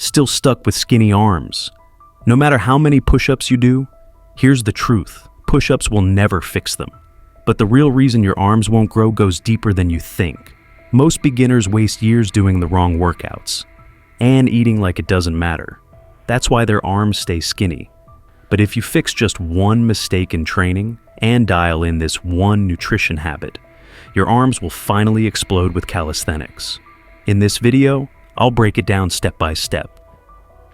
still stuck with skinny arms. No matter how many push-ups you do, here's the truth. Push-ups will never fix them. But the real reason your arms won't grow goes deeper than you think. Most beginners waste years doing the wrong workouts and eating like it doesn't matter. That's why their arms stay skinny. But if you fix just one mistake in training and dial in this one nutrition habit, your arms will finally explode with calisthenics. In this video, I'll break it down step by step.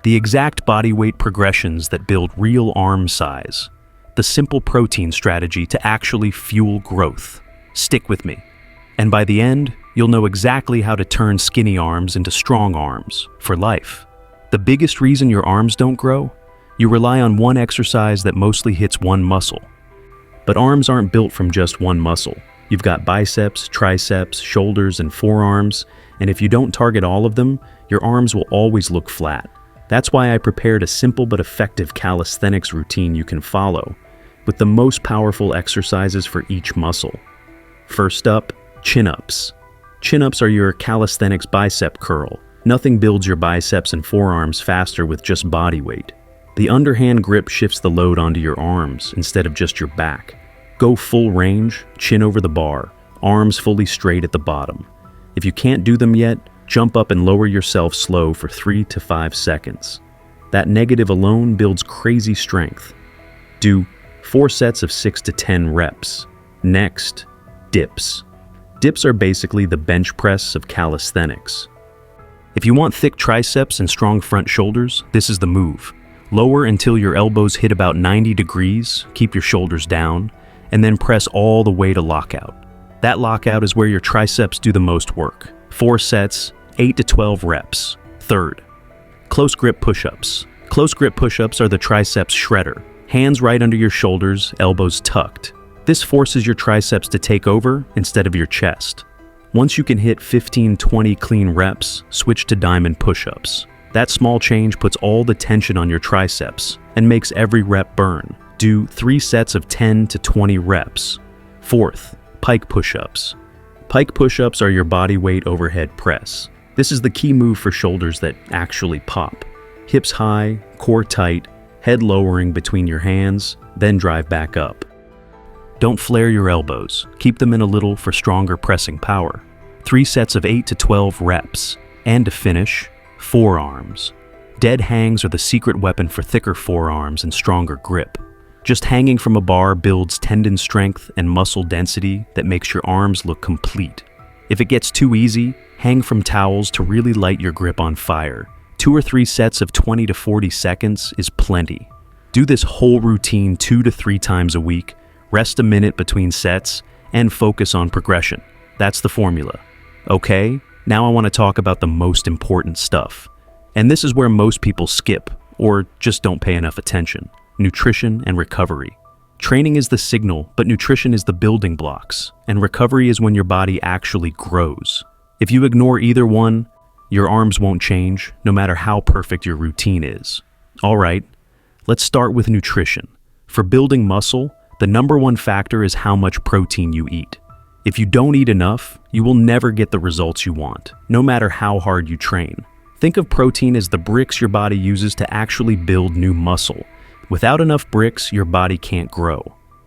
The exact body weight progressions that build real arm size. The simple protein strategy to actually fuel growth. Stick with me. And by the end, you'll know exactly how to turn skinny arms into strong arms for life. The biggest reason your arms don't grow? You rely on one exercise that mostly hits one muscle. But arms aren't built from just one muscle. You've got biceps, triceps, shoulders, and forearms, and if you don't target all of them, your arms will always look flat. That's why I prepared a simple but effective calisthenics routine you can follow, with the most powerful exercises for each muscle. First up, chin-ups. Chin-ups are your calisthenics bicep curl. Nothing builds your biceps and forearms faster with just body weight. The underhand grip shifts the load onto your arms instead of just your back. Go full range, chin over the bar, arms fully straight at the bottom. If you can't do them yet, jump up and lower yourself slow for 3 to 5 seconds. That negative alone builds crazy strength. Do 4 sets of 6 to 10 reps. Next, dips. Dips are basically the bench press of calisthenics. If you want thick triceps and strong front shoulders, this is the move. Lower until your elbows hit about 90 degrees, keep your shoulders down, and then press all the way to lockout. That lockout is where your triceps do the most work. 4 sets, 8 to 12 reps. Third, close grip push-ups. Close grip push-ups are the triceps shredder. Hands right under your shoulders, elbows tucked. This forces your triceps to take over instead of your chest. Once you can hit 15-20 clean reps, switch to diamond push-ups. That small change puts all the tension on your triceps and makes every rep burn. Do 3 sets of 10 to 20 reps. Fourth, pike push-ups. Pike push-ups are your body weight overhead press. This is the key move for shoulders that actually pop. Hips high, core tight, head lowering between your hands, then drive back up. Don't flare your elbows. Keep them in a little for stronger pressing power. 3 sets of 8 to 12 reps. And to finish, forearms. Dead hangs are the secret weapon for thicker forearms and stronger grip. Just hanging from a bar builds tendon strength and muscle density that makes your arms look complete. If it gets too easy, hang from towels to really light your grip on fire. 2 or 3 sets of 20 to 40 seconds is plenty. Do this whole routine 2 to 3 times a week, rest a minute between sets, and focus on progression. That's the formula. Okay, now I want to talk about the most important stuff. And this is where most people skip, or just don't pay enough attention. Nutrition and recovery. Training is the signal, but nutrition is the building blocks, and recovery is when your body actually grows. If you ignore either one, your arms won't change, no matter how perfect your routine is. All right, let's start with nutrition. For building muscle, the number one factor is how much protein you eat. If you don't eat enough, you will never get the results you want, no matter how hard you train. Think of protein as the bricks your body uses to actually build new muscle. Without enough bricks, your body can't grow.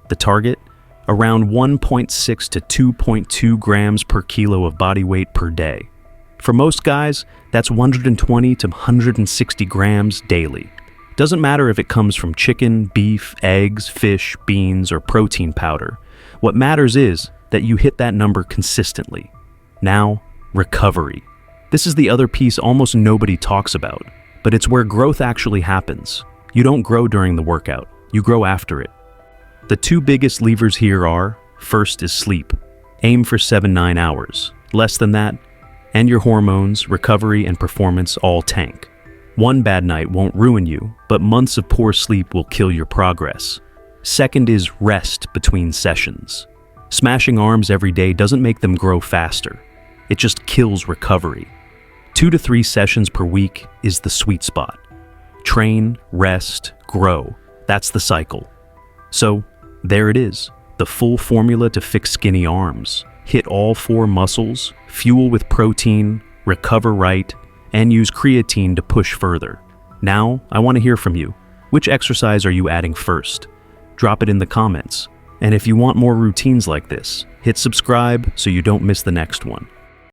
The target? Around 1.6 to 2.2 grams per kilo of body weight per day. For most guys, that's 120 to 160 grams daily. Doesn't matter if it comes from chicken, beef, eggs, fish, beans, or protein powder. What matters is that you hit that number consistently. Now, recovery. This is the other piece almost nobody talks about, but it's where growth actually happens. You don't grow during the workout, you grow after it. The 2 biggest levers here are, first is sleep. Aim for 7-9 hours. Less than that, and your hormones, recovery, and performance all tank. One bad night won't ruin you, but months of poor sleep will kill your progress. Second is rest between sessions. Smashing arms every day doesn't make them grow faster. It just kills recovery. 2 to 3 sessions per week is the sweet spot. Train, rest, grow. That's the cycle. So, there it is, the full formula to fix skinny arms. Hit all 4 muscles, fuel with protein, recover right, and use creatine to push further. Now, I want to hear from you. Which exercise are you adding first? Drop it in the comments. And if you want more routines like this, hit subscribe so you don't miss the next one.